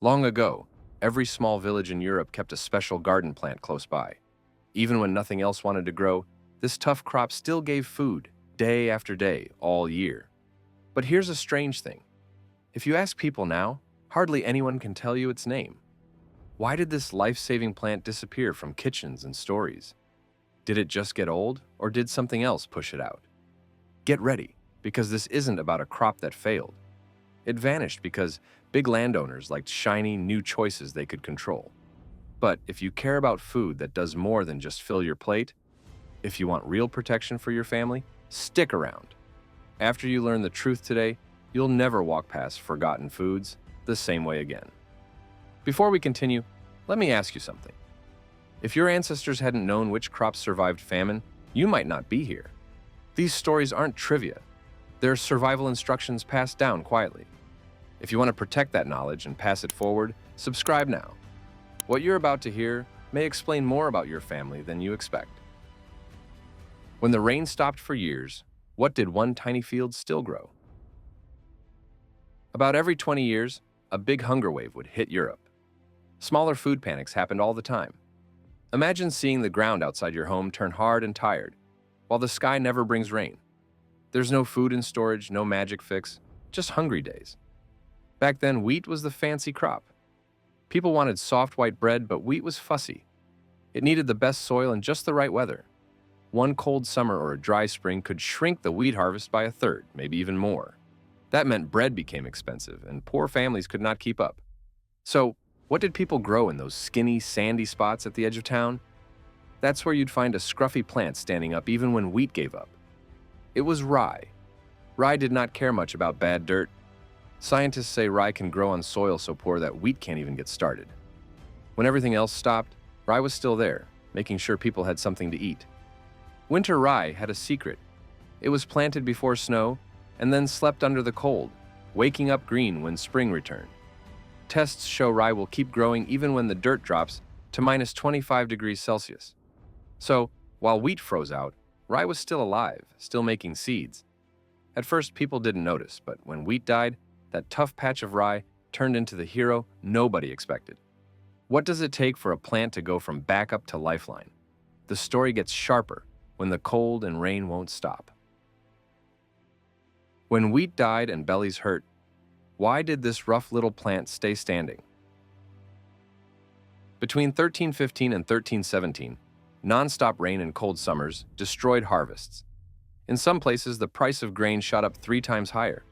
Long ago, every small village in Europe kept a special garden plant close by. Even when nothing else wanted to grow, this tough crop still gave food, day after day, all year. But here's a strange thing. If you ask people now, hardly anyone can tell you its name. Why did this life-saving plant disappear from kitchens and stories? Did it just get old, or did something else push it out? Get ready, because this isn't about a crop that failed. It vanished because big landowners liked shiny, new choices they could control. But if you care about food that does more than just fill your plate, if you want real protection for your family, stick around. After you learn the truth today, you'll never walk past forgotten foods the same way again. Before we continue, let me ask you something. If your ancestors hadn't known which crops survived famine, you might not be here. These stories aren't trivia. They're survival instructions passed down quietly. If you want to protect that knowledge and pass it forward, subscribe now. What you're about to hear may explain more about your family than you expect. When the rain stopped for years, what did one tiny field still grow? About every 20 years, a big hunger wave would hit Europe. Smaller food panics happened all the time. Imagine seeing the ground outside your home turn hard and tired, while the sky never brings rain. There's no food in storage, no magic fix, just hungry days. Back then, wheat was the fancy crop. People wanted soft white bread, but wheat was fussy. It needed the best soil and just the right weather. One cold summer or a dry spring could shrink the wheat harvest by a third, maybe even more. That meant bread became expensive, and poor families could not keep up. So, what did people grow in those skinny, sandy spots at the edge of town? That's where you'd find a scruffy plant standing up even when wheat gave up. It was rye. Rye did not care much about bad dirt. Scientists say rye can grow on soil so poor that wheat can't even get started. When everything else stopped, rye was still there, making sure people had something to eat. Winter rye had a secret. It was planted before snow and then slept under the cold, waking up green when spring returned. Tests show rye will keep growing even when the dirt drops to minus 25 degrees Celsius. So, while wheat froze out, rye was still alive, still making seeds. At first, people didn't notice, but when wheat died, that tough patch of rye turned into the hero nobody expected. What does it take for a plant to go from backup to lifeline? The story gets sharper when the cold and rain won't stop. When wheat died and bellies hurt, why did this rough little plant stay standing? Between 1315 and 1317, non-stop rain and cold summers destroyed harvests. In some places, the price of grain shot up 3 times higher.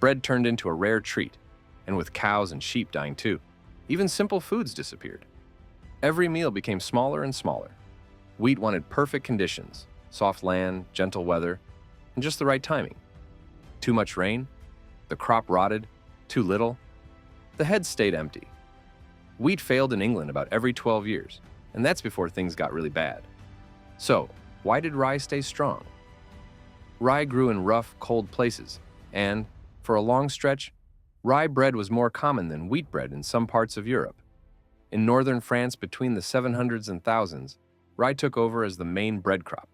Bread turned into a rare treat, and with cows and sheep dying too, even simple foods disappeared. Every meal became smaller and smaller. Wheat wanted perfect conditions, soft land, gentle weather, and just the right timing. Too much rain? The crop rotted. Too little? The heads stayed empty. Wheat failed in England about every 12 years, and that's before things got really bad. So, why did rye stay strong? Rye grew in rough, cold places, and, for a long stretch, rye bread was more common than wheat bread in some parts of Europe. In northern France between the 700s and 1000s, rye took over as the main bread crop.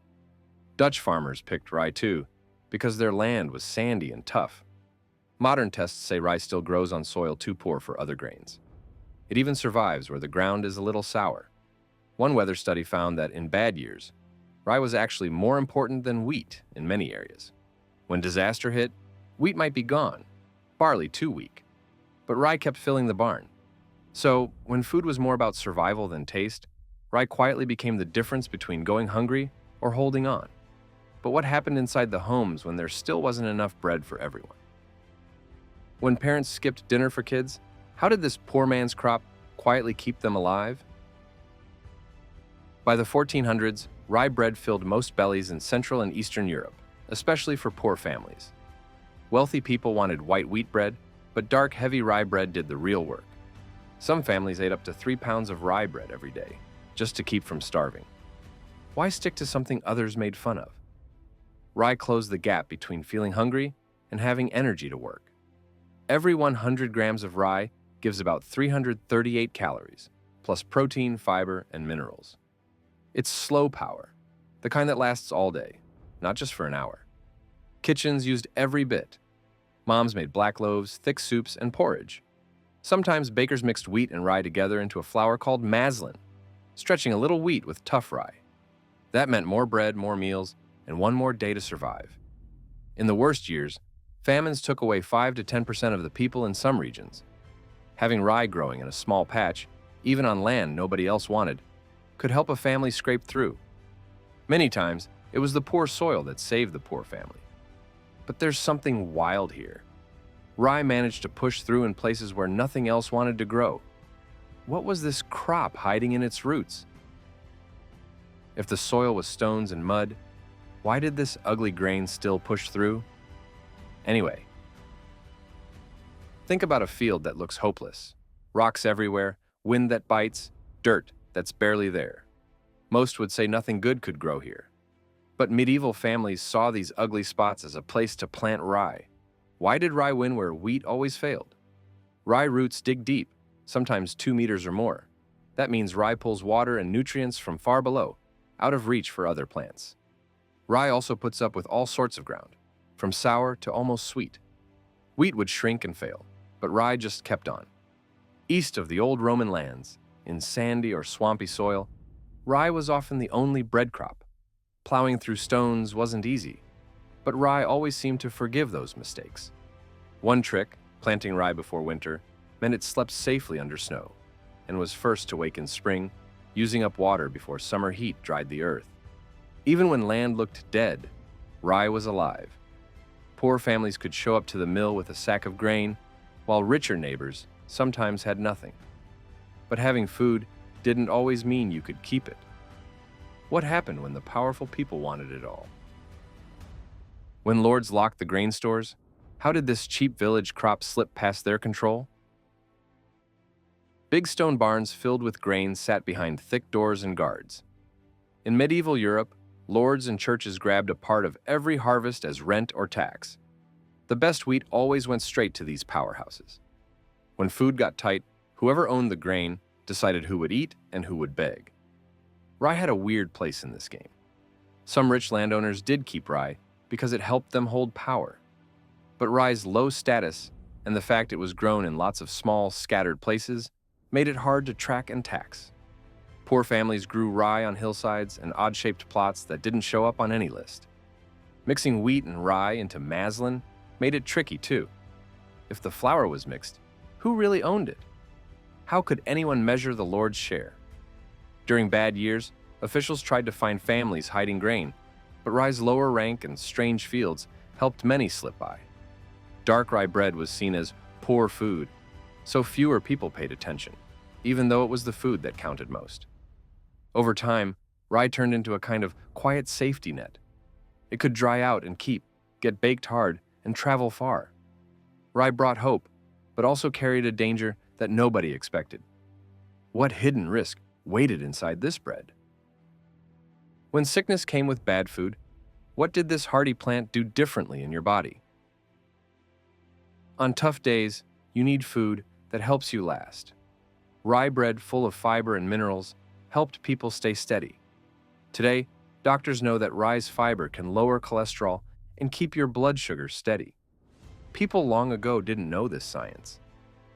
Dutch farmers picked rye too, because their land was sandy and tough. Modern tests say rye still grows on soil too poor for other grains. It even survives where the ground is a little sour. One weather study found that in bad years, rye was actually more important than wheat in many areas. When disaster hit, wheat might be gone, barley too weak, but rye kept filling the barn. So, when food was more about survival than taste, rye quietly became the difference between going hungry or holding on. But what happened inside the homes when there still wasn't enough bread for everyone? When parents skipped dinner for kids, how did this poor man's crop quietly keep them alive? By the 1400s, rye bread filled most bellies in Central and Eastern Europe, especially for poor families. Wealthy people wanted white wheat bread, but dark, heavy rye bread did the real work. Some families ate up to 3 pounds of rye bread every day, just to keep from starving. Why stick to something others made fun of? Rye closed the gap between feeling hungry and having energy to work. Every 100 grams of rye gives about 338 calories, plus protein, fiber, and minerals. It's slow power, the kind that lasts all day, not just for an hour. Kitchens used every bit. Moms made black loaves, thick soups, and porridge. Sometimes bakers mixed wheat and rye together into a flour called maslin, stretching a little wheat with tough rye. That meant more bread, more meals, and one more day to survive. In the worst years, famines took away 5 to 10% of the people in some regions. Having rye growing in a small patch, even on land nobody else wanted, could help a family scrape through. Many times, it was the poor soil that saved the poor family. But there's something wild here. Rye managed to push through in places where nothing else wanted to grow. What was this crop hiding in its roots? If the soil was stones and mud, why did this ugly grain still push through? Anyway, think about a field that looks hopeless. Rocks everywhere, wind that bites, dirt that's barely there. Most would say nothing good could grow here. But medieval families saw these ugly spots as a place to plant rye. Why did rye win where wheat always failed? Rye roots dig deep, sometimes 2 meters or more. That means rye pulls water and nutrients from far below, out of reach for other plants. Rye also puts up with all sorts of ground, from sour to almost sweet. Wheat would shrink and fail, but rye just kept on. East of the old Roman lands, in sandy or swampy soil, rye was often the only bread crop. Plowing through stones wasn't easy, but rye always seemed to forgive those mistakes. One trick, planting rye before winter, meant it slept safely under snow and was first to wake in spring, using up water before summer heat dried the earth. Even when land looked dead, rye was alive. Poor families could show up to the mill with a sack of grain, while richer neighbors sometimes had nothing. But having food didn't always mean you could keep it. What happened when the powerful people wanted it all? When lords locked the grain stores, how did this cheap village crop slip past their control? Big stone barns filled with grain sat behind thick doors and guards. In medieval Europe, lords and churches grabbed a part of every harvest as rent or tax. The best wheat always went straight to these powerhouses. When food got tight, whoever owned the grain decided who would eat and who would beg. Rye had a weird place in this game. Some rich landowners did keep rye because it helped them hold power. But rye's low status and the fact it was grown in lots of small, scattered places made it hard to track and tax. Poor families grew rye on hillsides and odd-shaped plots that didn't show up on any list. Mixing wheat and rye into maslin made it tricky too. If the flour was mixed, who really owned it? How could anyone measure the lord's share? During bad years, officials tried to find families hiding grain, but rye's lower rank and strange fields helped many slip by. Dark rye bread was seen as poor food, so fewer people paid attention, even though it was the food that counted most. Over time, rye turned into a kind of quiet safety net. It could dry out and keep, get baked hard, and travel far. Rye brought hope, but also carried a danger that nobody expected. What hidden risk waited inside this bread? When sickness came with bad food, what did this hardy plant do differently in your body? On tough days, you need food that helps you last. Rye bread full of fiber and minerals helped people stay steady. Today, doctors know that rye's fiber can lower cholesterol and keep your blood sugar steady. People long ago didn't know this science,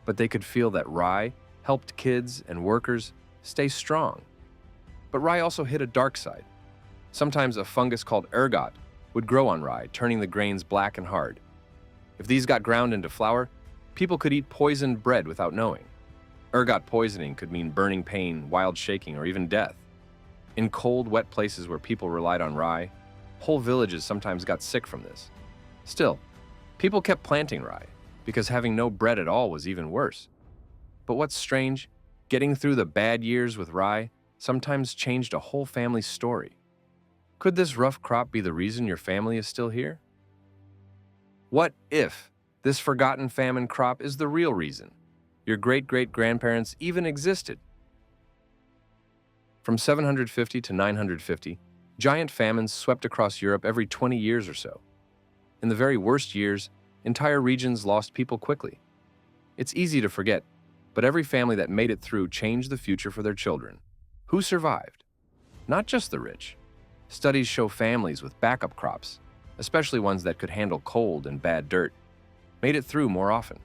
but they could feel that rye helped kids and workers stay strong. But rye also hit a dark side. Sometimes a fungus called ergot would grow on rye, turning the grains black and hard. If these got ground into flour, people could eat poisoned bread without knowing. Ergot poisoning could mean burning pain, wild shaking, or even death. In cold, wet places where people relied on rye, whole villages sometimes got sick from this. Still, people kept planting rye, because having no bread at all was even worse. But what's strange, getting through the bad years with rye sometimes changed a whole family's story. Could this rough crop be the reason your family is still here? What if this forgotten famine crop is the real reason your great-great-grandparents even existed? From 750 to 950, giant famines swept across Europe every 20 years or so. In the very worst years, entire regions lost people quickly. It's easy to forget, but every family that made it through changed the future for their children. Who survived? Not just the rich. Studies show families with backup crops, especially ones that could handle cold and bad dirt, made it through more often.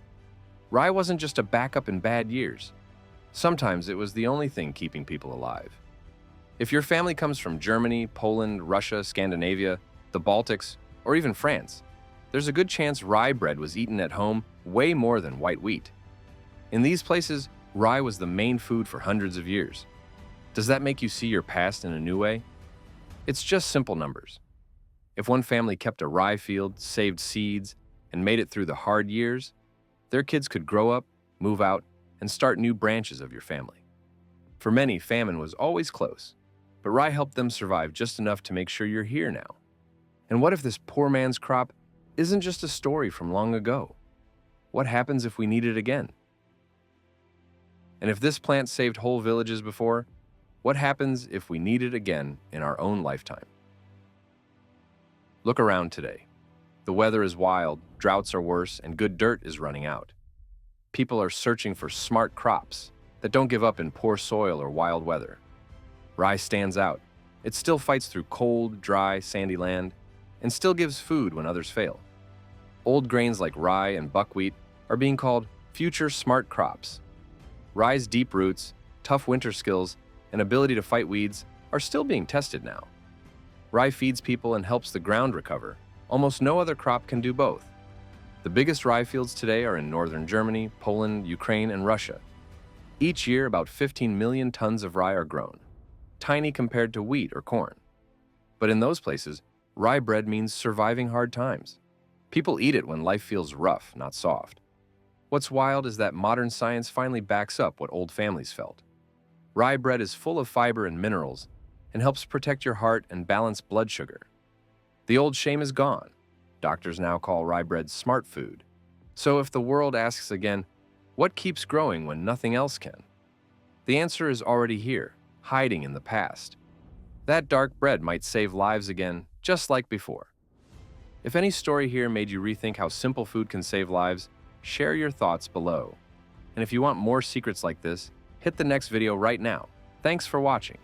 Rye wasn't just a backup in bad years. Sometimes it was the only thing keeping people alive. If your family comes from Germany, Poland, Russia, Scandinavia, the Baltics, or even France, there's a good chance rye bread was eaten at home way more than white wheat. In these places, rye was the main food for hundreds of years. Does that make you see your past in a new way? It's just simple numbers. If one family kept a rye field, saved seeds, and made it through the hard years, their kids could grow up, move out, and start new branches of your family. For many, famine was always close, but rye helped them survive just enough to make sure you're here now. And what if this poor man's crop isn't just a story from long ago? What happens if we need it again? And if this plant saved whole villages before, what happens if we need it again in our own lifetime? Look around today. The weather is wild, droughts are worse, and good dirt is running out. People are searching for smart crops that don't give up in poor soil or wild weather. Rye stands out. It still fights through cold, dry, sandy land, and still gives food when others fail. Old grains like rye and buckwheat are being called future smart crops. Rye's deep roots, tough winter skills, and ability to fight weeds are still being tested now. Rye feeds people and helps the ground recover. Almost no other crop can do both. The biggest rye fields today are in northern Germany, Poland, Ukraine, and Russia. Each year, about 15 million tons of rye are grown, tiny compared to wheat or corn. But in those places, rye bread means surviving hard times. People eat it when life feels rough, not soft. What's wild is that modern science finally backs up what old families felt. Rye bread is full of fiber and minerals and helps protect your heart and balance blood sugar. The old shame is gone. Doctors now call rye bread smart food. So if the world asks again, what keeps growing when nothing else can? The answer is already here, hiding in the past. That dark bread might save lives again, just like before. If any story here made you rethink how simple food can save lives, share your thoughts below. And if you want more secrets like this, hit the next video right now. Thanks for watching.